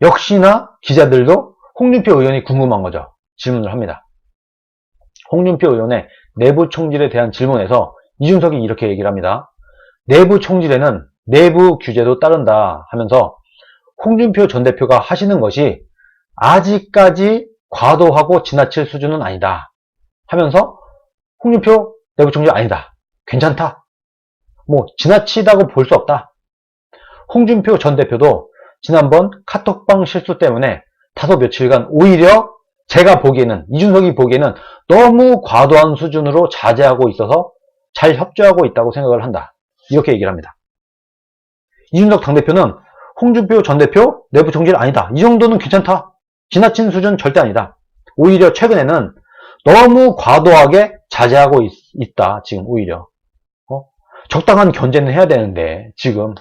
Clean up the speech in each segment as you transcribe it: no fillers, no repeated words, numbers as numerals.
역시나 기자들도 홍준표 의원이 궁금한 거죠. 질문을 합니다. 홍준표 의원의 내부 총질에 대한 질문에서 이준석이 이렇게 얘기를 합니다. 내부 총질에는 내부 규제도 따른다 하면서 홍준표 전 대표가 하시는 것이 아직까지 과도하고 지나칠 수준은 아니다 하면서 홍준표 내부 총질 아니다. 괜찮다. 뭐 지나치다고 볼 수 없다. 홍준표 전 대표도 지난번 카톡방 실수 때문에 다소 며칠간 오히려 제가 보기에는, 이준석이 보기에는 너무 과도한 수준으로 자제하고 있어서 잘 협조하고 있다고 생각을 한다. 이렇게 얘기를 합니다. 이준석 당대표는 홍준표 전 대표 내부 총질 아니다. 이 정도는 괜찮다. 지나친 수준 절대 아니다. 오히려 최근에는 너무 과도하게 자제하고 있다. 지금 오히려. 적당한 견제는 해야 되는데 지금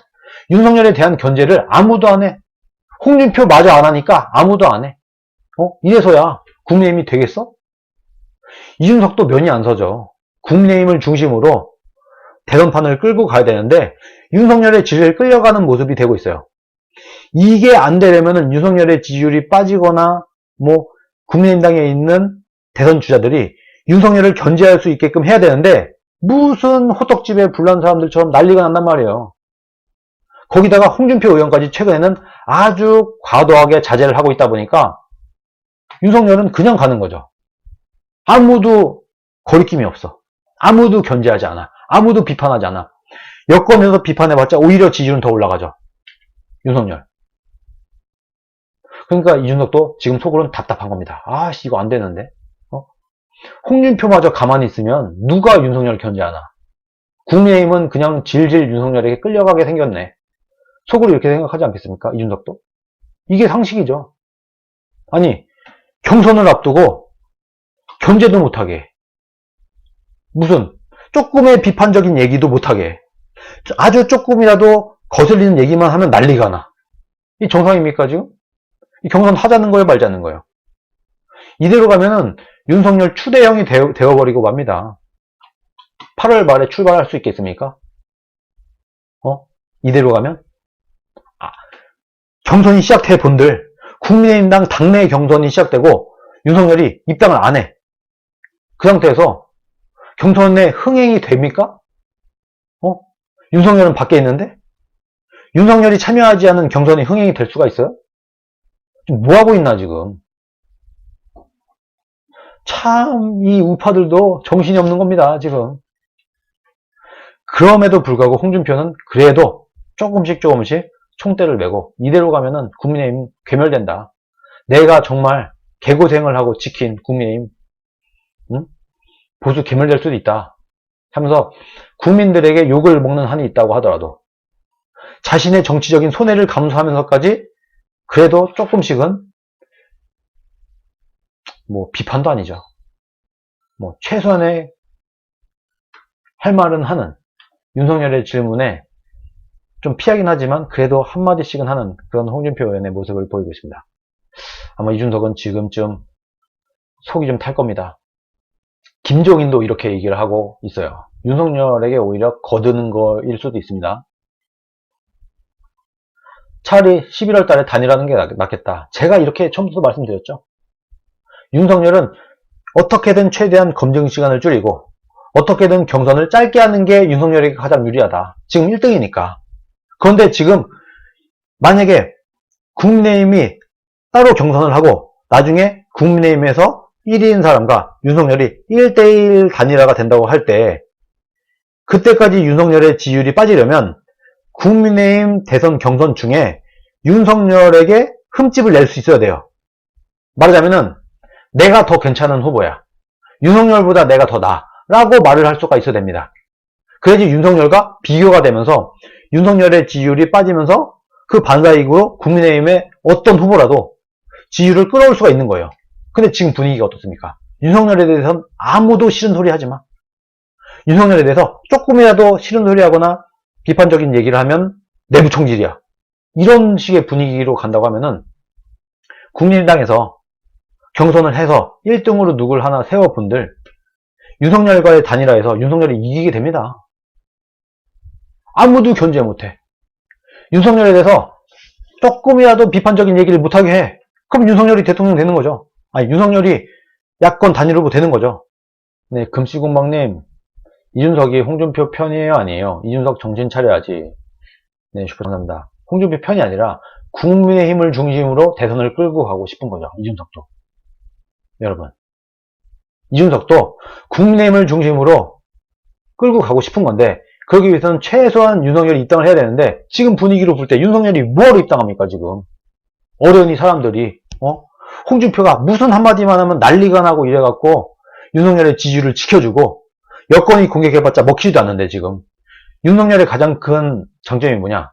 윤석열에 대한 견제를 아무도 안 해. 홍준표 마저 안 하니까 아무도 안 해. 이래서야 국민의힘이 되겠어? 이준석도 면이 안 서죠. 국민의힘을 중심으로 대선판을 끌고 가야 되는데 윤석열의 지지율에 끌려가는 모습이 되고 있어요. 이게 안 되려면 윤석열의 지지율이 빠지거나 뭐 국민의힘당에 있는 대선 주자들이 윤석열을 견제할 수 있게끔 해야 되는데 무슨 호떡집에 불난 사람들처럼 난리가 난단 말이에요. 거기다가 홍준표 의원까지 최근에는 아주 과도하게 자제를 하고 있다 보니까 윤석열은 그냥 가는 거죠. 아무도 거리낌이 없어. 아무도 견제하지 않아. 아무도 비판하지 않아. 여권에서 비판해봤자 오히려 지지율은 더 올라가죠. 윤석열. 그러니까 이준석도 지금 속으로는 답답한 겁니다. 아씨 이거 안 되는데. 홍준표마저 가만히 있으면 누가 윤석열을 견제하나. 국민의힘은 그냥 질질 윤석열에게 끌려가게 생겼네. 속으로 이렇게 생각하지 않겠습니까? 이준석도. 이게 상식이죠. 아니 경선을 앞두고 견제도 못하게, 무슨 조금의 비판적인 얘기도 못하게, 아주 조금이라도 거슬리는 얘기만 하면 난리가 나. 이 정상입니까 지금? 이 경선 하자는 거예요 말자는 거예요? 이대로 가면은 윤석열 추대형이 되어버리고 맙니다. 8월 말에 출발할 수 있겠습니까? 이대로 가면? 경선이 시작돼 본들, 국민의힘당 당내 경선이 시작되고 윤석열이 입당을 안 해. 그 상태에서 경선에 흥행이 됩니까? 윤석열은 밖에 있는데? 윤석열이 참여하지 않은 경선이 흥행이 될 수가 있어요? 지금 뭐하고 있나 지금? 참 이 우파들도 정신이 없는 겁니다 지금. 그럼에도 불구하고 홍준표는 그래도 조금씩 총대를 메고 이대로 가면은 국민의힘 괴멸된다. 내가 정말 개고생을 하고 지킨 국민의힘 보수 괴멸될 수도 있다 하면서 국민들에게 욕을 먹는 한이 있다고 하더라도 자신의 정치적인 손해를 감수하면서까지 그래도 조금씩은 뭐 비판도 아니죠. 뭐 최소한의 할 말은 하는, 윤석열의 질문에 좀 피하긴 하지만 그래도 한마디씩은 하는 그런 홍준표 의원의 모습을 보이고 있습니다. 아마 이준석은 지금쯤 속이 좀 탈 겁니다. 김종인도 이렇게 얘기를 하고 있어요. 윤석열에게 오히려 거드는 거일 수도 있습니다. 차라리 11월 달에 단일화하는 게 낫겠다. 제가 이렇게 처음부터 말씀드렸죠. 윤석열은 어떻게든 최대한 검증 시간을 줄이고 어떻게든 경선을 짧게 하는 게 윤석열에게 가장 유리하다. 지금 1등이니까. 그런데 지금 만약에 국민의힘이 따로 경선을 하고 나중에 국민의힘에서 1위인 사람과 윤석열이 1대1 단일화가 된다고 할 때 그때까지 윤석열의 지지율이 빠지려면 국민의힘 대선 경선 중에 윤석열에게 흠집을 낼 수 있어야 돼요. 말하자면은 내가 더 괜찮은 후보야. 윤석열보다 내가 더 나아. 라고 말을 할 수가 있어야 됩니다. 그래야지 윤석열과 비교가 되면서 윤석열의 지지율이 빠지면서 그 반사이익으로 국민의힘의 어떤 후보라도 지지율을 끌어올 수가 있는 거예요. 근데 지금 분위기가 어떻습니까? 윤석열에 대해서는 아무도 싫은 소리 하지 마. 윤석열에 대해서 조금이라도 싫은 소리 하거나 비판적인 얘기를 하면 내부 총질이야. 이런 식의 분위기로 간다고 하면은 국민의당에서 경선을 해서 1등으로 누굴 하나 세워본들 윤석열과의 단일화에서 윤석열이 이기게 됩니다. 아무도 견제 못해. 윤석열에 대해서 조금이라도 비판적인 얘기를 못하게 해. 그럼 윤석열이 대통령 되는 거죠. 아니, 윤석열이 야권 단일 후보 되는 거죠. 네, 금씨공방님, 이준석이 홍준표 편이에요, 아니에요? 이준석 정신 차려야지. 네, 슈퍼 감사합니다. 홍준표 편이 아니라 국민의힘을 중심으로 대선을 끌고 가고 싶은 거죠. 이준석도. 여러분. 이준석도 국민의힘을 중심으로 끌고 가고 싶은 건데, 그러기 위해서는 최소한 윤석열이 입당을 해야 되는데, 지금 분위기로 볼 때 윤석열이 뭐하러 입당합니까, 지금? 어련히 사람들이, 홍준표가 무슨 한마디만 하면 난리가 나고 이래갖고, 윤석열의 지지율을 지켜주고, 여권이 공격해봤자 먹히지도 않는데, 지금. 윤석열의 가장 큰 장점이 뭐냐?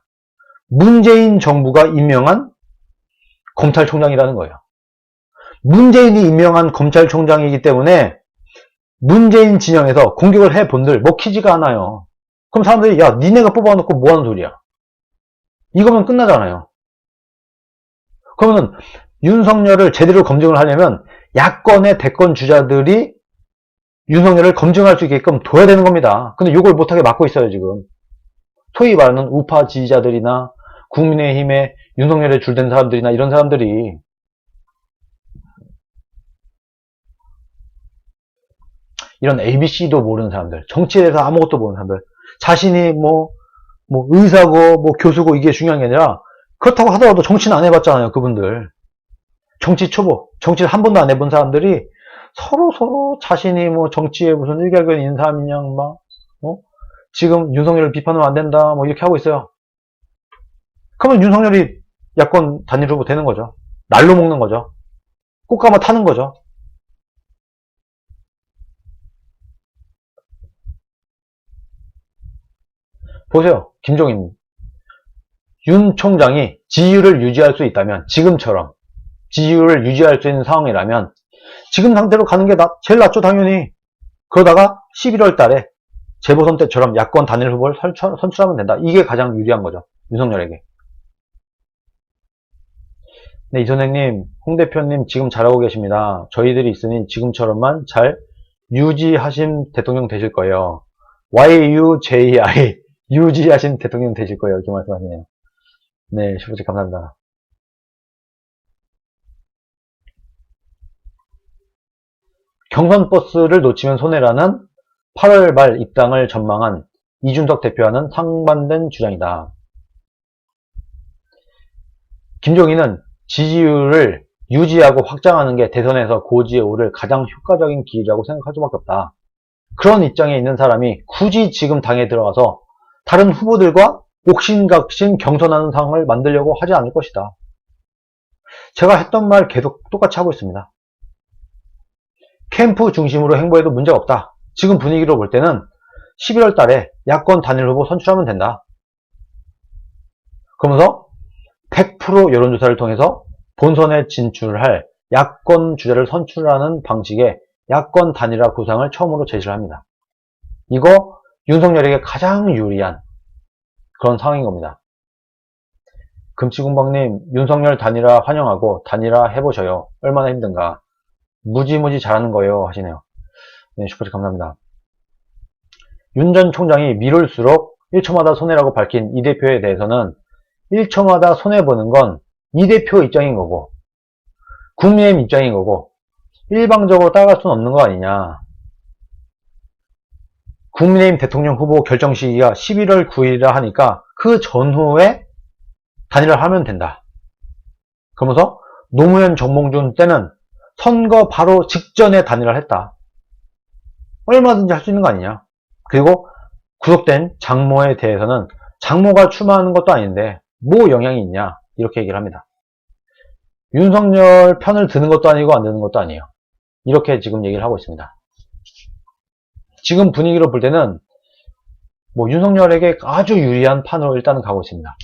문재인 정부가 임명한 검찰총장이라는 거예요. 문재인이 임명한 검찰총장이기 때문에 문재인 진영에서 공격을 해본들 먹히지가 않아요. 그럼 사람들이 야 니네가 뽑아놓고 뭐하는 소리야. 이거면 끝나잖아요. 그러면 윤석열을 제대로 검증을 하려면 야권의 대권 주자들이 윤석열을 검증할 수 있게끔 둬야 되는 겁니다. 근데 이걸 못하게 막고 있어요 지금. 소위 말하는 우파 지지자들이나 국민의힘에 윤석열에 줄댄 사람들이나 이런 사람들이 이런 ABC도 모르는 사람들, 정치에 대해서 아무것도 모르는 사람들, 자신이 뭐 의사고 뭐 교수고 이게 중요한 게 아니라 그렇다고 하더라도 정치는 안 해봤잖아요 그분들. 정치 초보, 정치를 한 번도 안 해본 사람들이 서로 자신이 뭐 정치에 무슨 일가견이 있는 사람이냐 막 지금 윤석열을 비판하면 안 된다 뭐 이렇게 하고 있어요. 그러면 윤석열이 야권 단일 후보 되는 거죠. 날로 먹는 거죠. 꽃가마 타는 거죠. 보세요. 김종인. 윤 총장이 지지율을 유지할 수 있다면 지금처럼 지지율을 유지할 수 있는 상황이라면 지금 상태로 가는 게 제일 낫죠 당연히. 그러다가 11월 달에 재보선 때처럼 야권 단일 후보를 선출하면 된다. 이게 가장 유리한 거죠. 윤석열에게. 네, 이 선생님, 홍 대표님 지금 잘하고 계십니다. 저희들이 있으니 지금처럼만 잘 유지하신 대통령 되실 거예요. YUJI 유지하신 대통령 되실 거예요. 이렇게 말씀하시네요. 네, 슈퍼챗 감사합니다. 경선 버스를 놓치면 손해라는 8월 말 입당을 전망한 이준석 대표와는 상반된 주장이다. 김종인은 지지율을 유지하고 확장하는 게 대선에서 고지에 오를 가장 효과적인 길이라고 생각할 수밖에 없다. 그런 입장에 있는 사람이 굳이 지금 당에 들어가서 다른 후보들과 옥신각신 경선하는 상황을 만들려고 하지 않을 것이다. 제가 했던 말 계속 똑같이 하고 있습니다. 캠프 중심으로 행보해도 문제가 없다. 지금 분위기로 볼 때는 11월 달에 야권 단일 후보 선출하면 된다. 그러면서 100% 여론조사를 통해서 본선에 진출할 야권 주자를 선출하는 방식의 야권 단일화 구상을 처음으로 제시를 합니다. 이거 윤석열에게 가장 유리한 그런 상황인 겁니다. 금치군방님, 윤석열 단일화 환영하고 단일화 해보셔요. 얼마나 힘든가. 무지무지 잘하는 거예요 하시네요. 네, 슈퍼챗 감사합니다. 윤 전 총장이 미룰수록 1초마다 손해라고 밝힌 이 대표에 대해서는 1초마다 손해보는 건 이 대표 입장인 거고 국민의힘 입장인 거고 일방적으로 따라갈 수는 없는 거 아니냐. 국민의힘 대통령 후보 결정 시기가 11월 9일이라 하니까 그 전후에 단일화를 하면 된다. 그러면서 노무현 정몽준 때는 선거 바로 직전에 단일화를 했다. 얼마든지 할 수 있는 거 아니냐. 그리고 구속된 장모에 대해서는 장모가 출마하는 것도 아닌데 뭐 영향이 있냐 이렇게 얘기를 합니다. 윤석열 편을 드는 것도 아니고 안 드는 것도 아니에요. 이렇게 지금 얘기를 하고 있습니다. 지금 분위기로 볼 때는 뭐 윤석열에게 아주 유리한 판으로 일단은 가고 있습니다.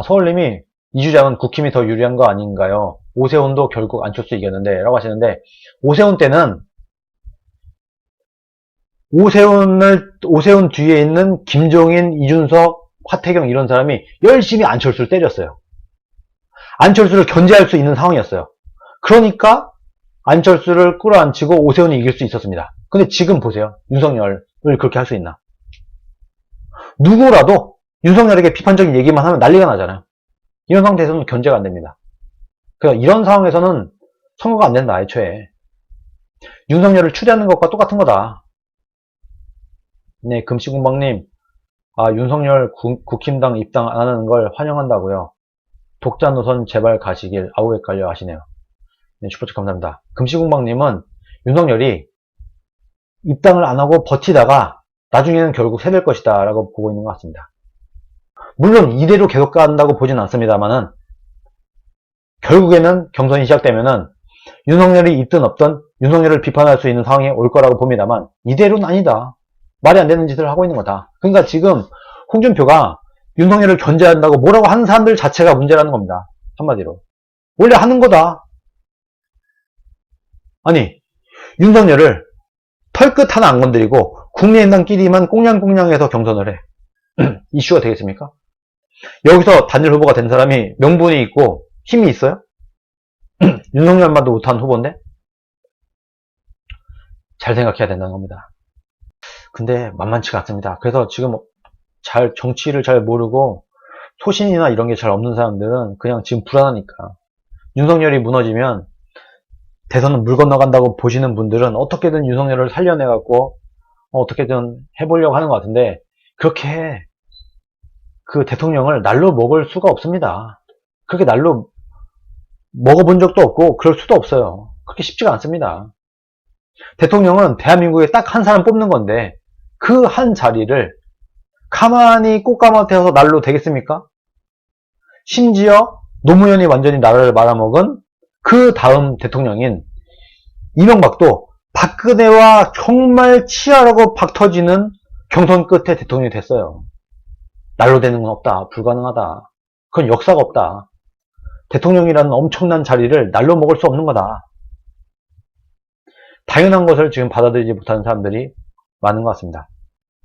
서울님이 이주장은 국힘이 더 유리한 거 아닌가요? 오세훈도 결국 안철수 이겼는데 라고 하시는데 오세훈 때는 오세훈 뒤에 있는 김종인, 이준석, 화태경 이런 사람이 열심히 안철수를 때렸어요. 안철수를 견제할 수 있는 상황이었어요. 그러니까 안철수를 끌어안치고 오세훈이 이길 수 있었습니다. 근데 지금 보세요. 윤석열을 그렇게 할 수 있나? 누구라도 윤석열에게 비판적인 얘기만 하면 난리가 나잖아요. 이런 상태에서는 견제가 안 됩니다. 그러니까 이런 상황에서는 선거가 안 된다, 애초에. 윤석열을 추대하는 것과 똑같은 거다. 네, 금시공방님, 윤석열 국힘당 입당 안 하는 걸 환영한다고요. 독자 노선 제발 가시길, 아우 헷갈려 하시네요. 네, 슈퍼챗 감사합니다. 금시공방님은 윤석열이 입당을 안 하고 버티다가 나중에는 결국 세될 것이다 라고 보고 있는 것 같습니다. 물론 이대로 계속 간다고 보진 않습니다만은 결국에는 경선이 시작되면은 윤석열이 있든 없든 윤석열을 비판할 수 있는 상황이 올 거라고 봅니다만 이대로는 아니다. 말이 안 되는 짓을 하고 있는 거다. 그러니까 지금 홍준표가 윤석열을 견제한다고 뭐라고 하는 사람들 자체가 문제라는 겁니다. 한마디로. 원래 하는 거다. 아니, 윤석열을 털끝 하나 안 건드리고 국민의당끼리만 꽁냥꽁냥해서 경선을 해. 이슈가 되겠습니까? 여기서 단일 후보가 된 사람이 명분이 있고 힘이 있어요? 윤석열만도 못한 후보인데? 잘 생각해야 된다는 겁니다. 근데 만만치가 않습니다. 그래서 지금 정치를 잘 모르고 소신이나 이런 게 잘 없는 사람들은 그냥 지금 불안하니까 윤석열이 무너지면 대선은 물 건너간다고 보시는 분들은 어떻게든 윤석열을 살려내갖고 어떻게든 해보려고 하는 것 같은데 그렇게 그 대통령을 날로 먹을 수가 없습니다. 그렇게 날로 먹어본 적도 없고 그럴 수도 없어요. 그렇게 쉽지가 않습니다. 대통령은 대한민국에 딱 한 사람 뽑는 건데 그 한 자리를 가만히 꽃가마태워서 날로 되겠습니까? 심지어 노무현이 완전히 나라를 말아먹은 그 다음 대통령인 이명박도 박근혜와 정말 치열하고 박터지는 경선 끝에 대통령이 됐어요. 날로 되는 건 없다. 불가능하다. 그건 역사가 없다. 대통령이라는 엄청난 자리를 날로 먹을 수 없는 거다. 당연한 것을 지금 받아들이지 못하는 사람들이 많은 것 같습니다.